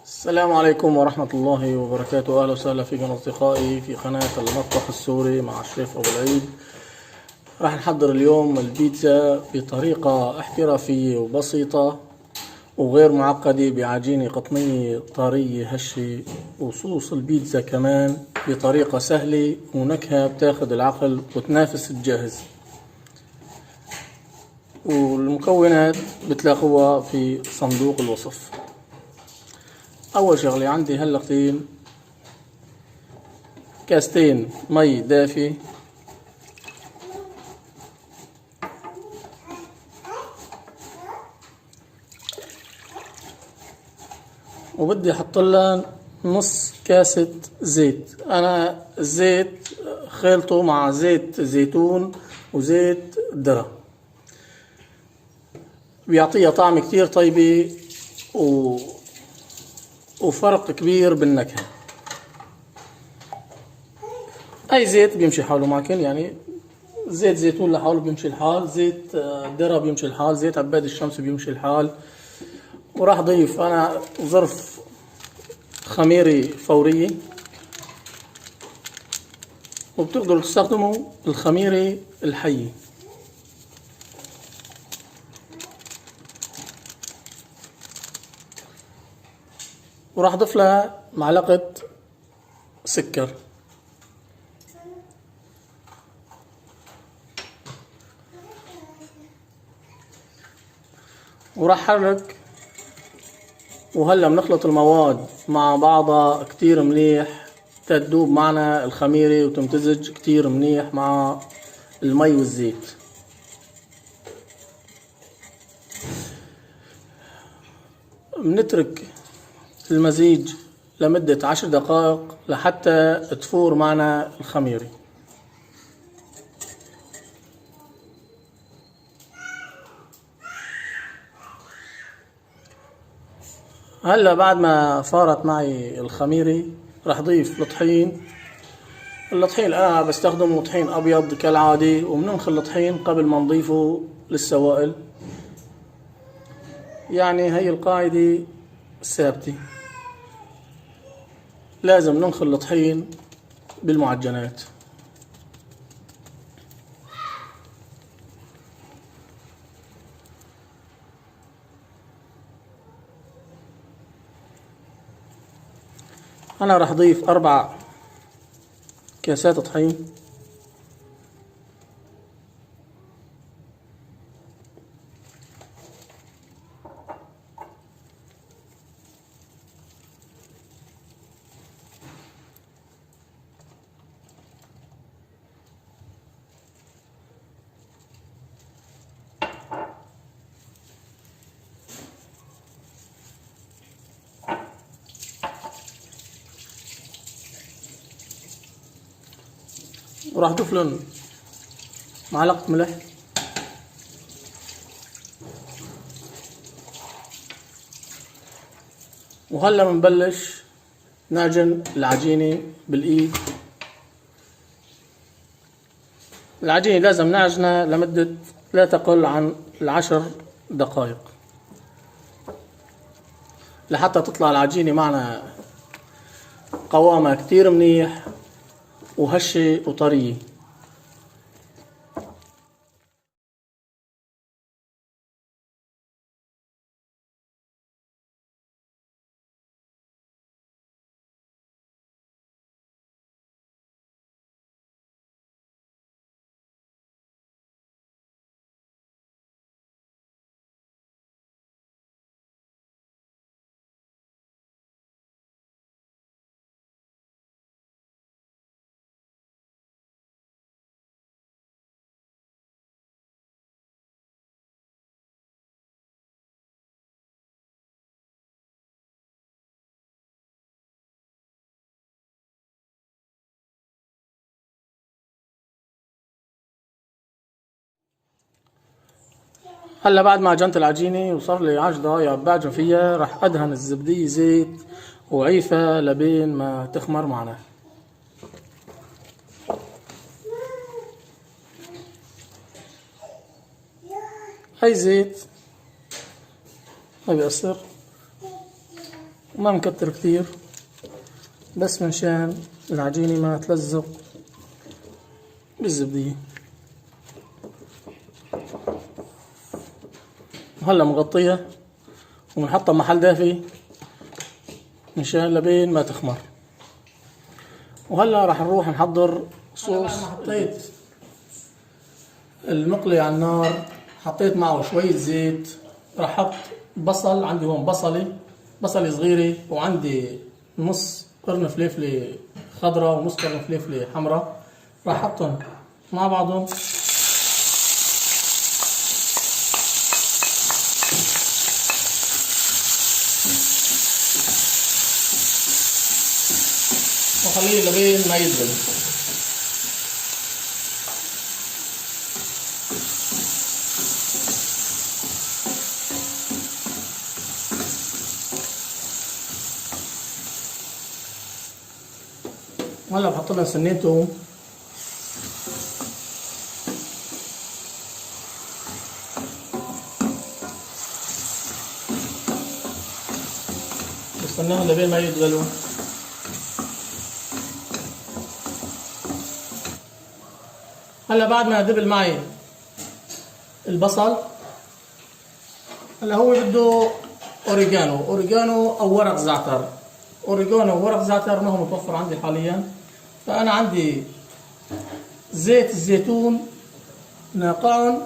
السلام عليكم ورحمة الله وبركاته. أهلا وسهلا فيكم أصدقائي في قناة المطبخ السوري مع الشيف أبو العيد. راح نحضر اليوم البيتزا بطريقة احترافية وبسيطة وغير معقدة، بعجينة قطنية طرية هشة، وصوص البيتزا كمان بطريقة سهلة ونكهة بتاخد العقل وتنافس الجاهز. والمكونات بتلاقوها في صندوق الوصف. أول شغلة عندي هلقتين كاستين مي دافي، وبدي احط لها نص كاسة زيت. انا الزيت خلطه مع زيت زيتون وزيت ذرة، بيعطيها طعم كتير طيبة وفرق كبير بالنكهة. اي زيت بيمشي حاله معكن، يعني زيت زيتون لحاله بيمشي الحال، زيت ذرة بيمشي الحال، زيت عباد الشمس بيمشي الحال. وراح اضيف انا ظرف خميري فورية، وبتقدروا تستخدموا الخميرة الحية. وراح اضيف لها معلقة سكر، وراح حرك. وهلا بنخلط المواد مع بعضها كتير مليح تدوب معنا الخميرة وتمتزج كتير منيح مع المي والزيت. بنترك المزيج لمدة 10 دقائق لحتى تفور معنا الخميرة. هلا بعد ما فارت معي الخميرة راح اضيف الطحين. الطحين انا بستخدمه طحين ابيض كالعادي، وبننخل الطحين قبل ما نضيفه للسوائل. يعني هي القاعدة ثابتة، لازم ننخل الطحين بالمعجنات. انا راح اضيف 4 كاسات طحين، وراح اضيف لهم معلقة ملح، وهلا بنبلش نعجن العجينة بالايد. العجينة لازم نعجنها لمدة لا تقل عن 10 دقائق لحتى تطلع العجينة معنا قوامها كتير منيح وهشة وطرية. هلا بعد ما عجنت العجينة وصار لي 10 دقايق بعجن فيها، راح ادهن الزبدية زيت وعيفها لبين ما تخمر معنا. هاي زيت ما بيأثر. ما مكتر كتير، بس منشان العجينة ما تلزق بالزبدية. وهلا مغطية ومنحطها محل دافي منشان لبين ما تخمر. وهلا راح نروح نحضر صوص. حطيت المقلي على النار، حطيت معه شوية زيت، راح احط بصل. عندي هون بصلة صغيرة، وعندي نص قرن فليفلة خضراء ونص قرن فليفلة حمراء، راح احطهم مع بعضهم. وخليه لبين ما يدبل. وهلا بحط لها سنين توم، بستناهم لبين ما يدبلوا. هلا بعد ما دبل معي البصل، هلا هو بده اوريجانو او ورق زعتر. اوريجانو وورق زعتر ما هو متوفر عندي حاليا، فانا عندي زيت الزيتون ناقعهم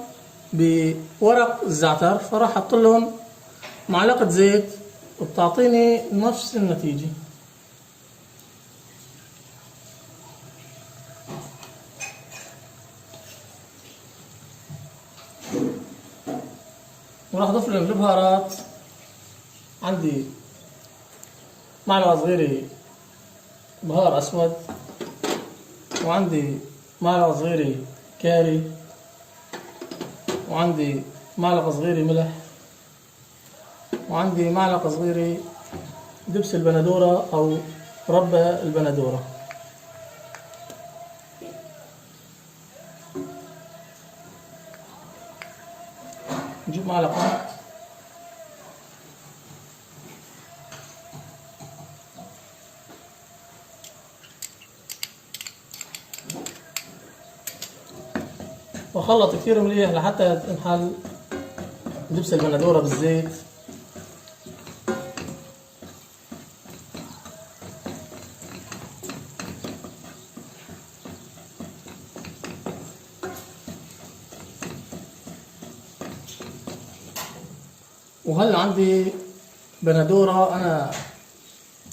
بورق الزعتر، فراح احط لهم معلقة زيت وبتعطيني نفس النتيجة. وراح اضيف لهم البهارات. عندي معلقة صغيرة بهار اسود، وعندي معلقة صغيرة كاري، وعندي معلقة صغيرة ملح، وعندي معلقة صغيرة دبس البندورة او ربة البندورة. نجيب معلقة وخلط كتير مليح لحتى تنحل دبس البندورة بالزيت. وهلا عندي بندورة أنا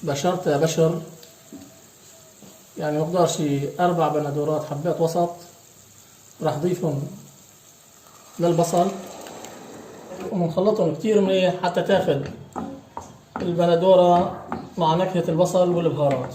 بشرتها بشر، يعني مقدار شي 4 بندورات حبات وسط، راح أضيفهم للبصل ومنخلطهم كتير منيح حتى تاخد البندورة مع نكهة البصل والبهارات.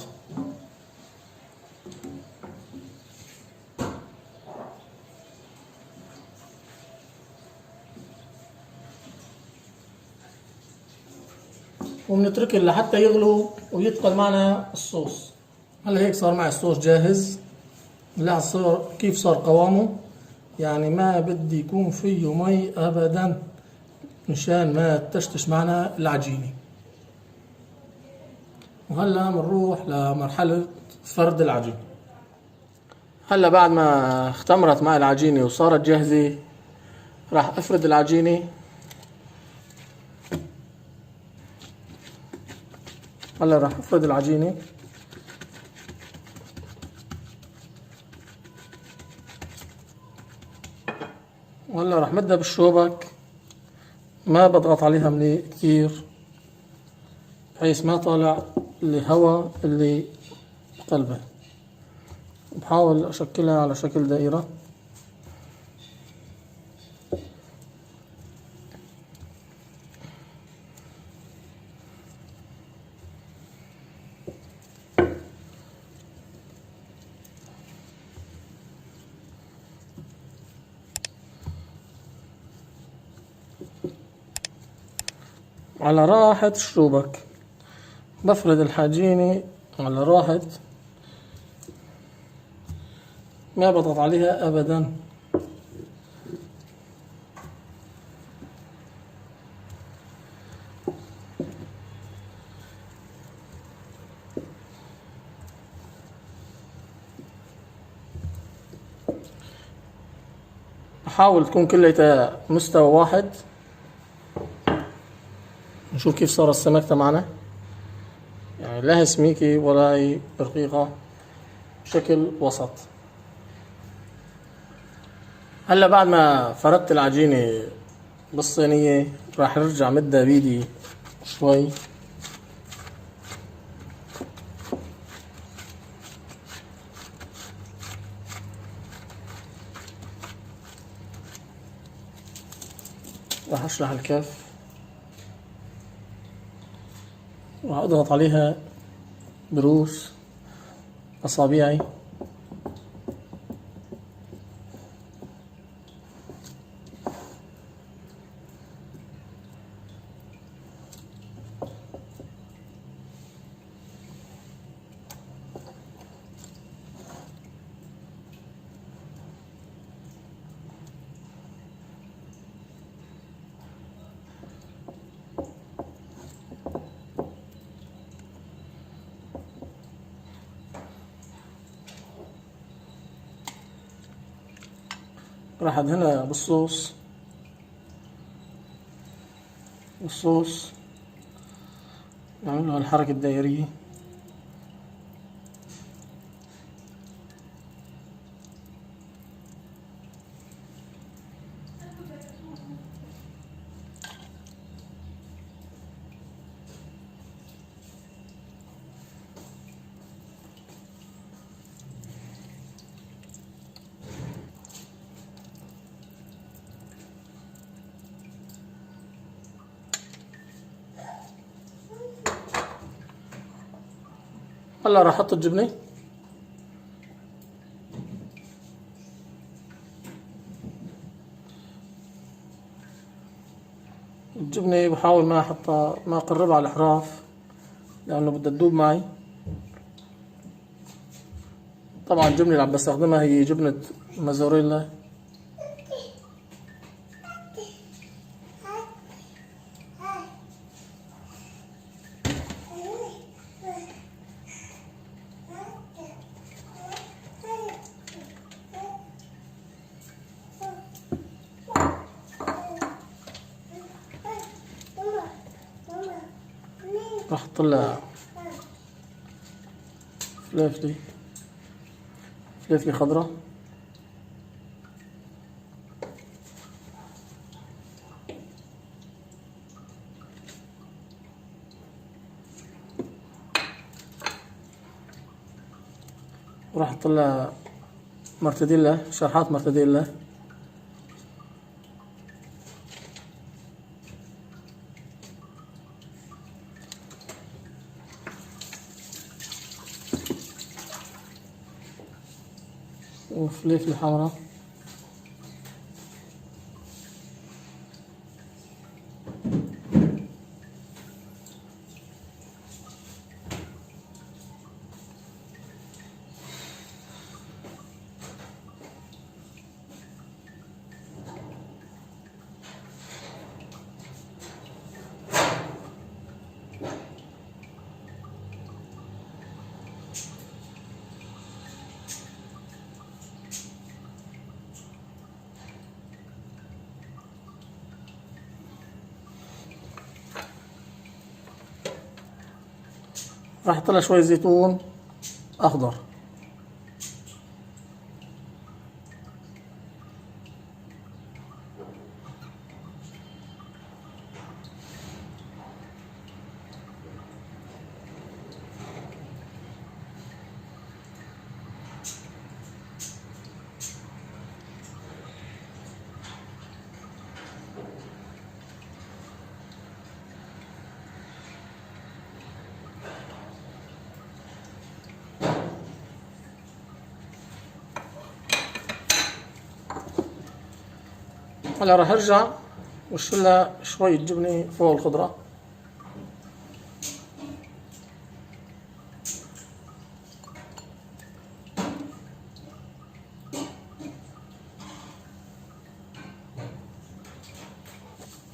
وبنتركهم لحتى يغلوا ويتقل معنا الصوص. هلا هيك صار معي الصوص جاهز. لا صار كيف صار قوامه، يعني ما بدي يكون فيه مي ابدا مشان ما تشتش معنا العجينة. وهلا بنروح لمرحلة فرد العجين. هلا بعد ما اختمرت معي العجينة وصارت جاهزة، راح افرد العجينة. هلا راح افرد العجينة وهلا راح مدها بالشوبك، ما بضغط عليها مليح كتير بحيث ما طالع الهواء اللي قلبها. بحاول اشكلها على شكل دائرة. على راحة الشوبك بفرد العجينة على راحة، ما بضغط عليها ابدا. حاول تكون كلها مستوى واحد. نشوف كيف صار السمكة معنا، يعني لا هي سميكة ولا هي رقيقة، بشكل وسط. هلا بعد ما فردت العجينة بالصينية راح ارجع مدها بيدي شوي، راح اشرح الكف وراح اضغط عليها بروس اصابعي. راح ادهنها بالصوص نعمل له الحركة الدائرية. هلا راح احط الجبنة. الجبنة بحاول ما احطها، ما اقربها على الاحراف لانه بدها تذوب معي. طبعا الجبنة اللي عم بستخدمها هي جبنة موزاريلا. راح احط لها فلفلة خضراء، وراح احط لها مرتديلا، شرحات مرتديلا، وفلفل حمراء. راح احط لها شوي زيتون اخضر. هلا راح ارجع وشلها شوية جبنة فوق الخضرة.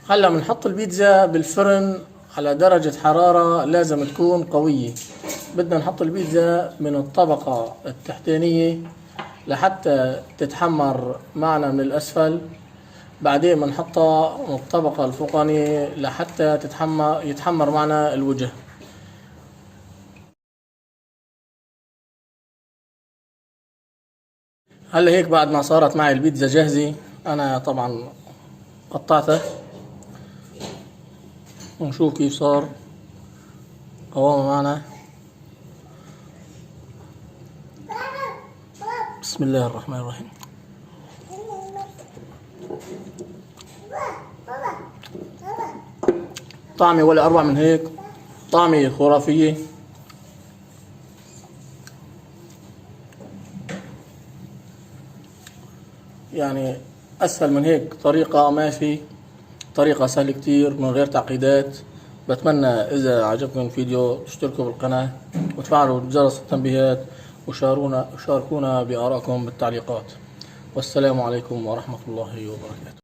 هلا بنحط البيتزا بالفرن على درجة حرارة لازم تكون قوية. بدنا نحط البيتزا من الطبقة التحتانية لحتى تتحمر معنا من الأسفل. بعدين بنحطها من الطبقة الفوقانية لحتى يتحمر معنا الوجه. هلا هيك بعد ما صارت معي البيتزا جاهزة، أنا طبعا قطعتها ونشوف كيف صار قوامه معنا. بسم الله الرحمن الرحيم. طعمي ولا أروع من هيك، طعمي خرافية. يعني أسهل من هيك طريقة ما في، طريقة سهلة كتير من غير تعقيدات. بتمنى إذا عجبكم الفيديو تشتركوا بالقناة وتفعلوا جرس التنبيهات وشاركونا بآرائكم بالتعليقات. والسلام عليكم ورحمة الله وبركاته.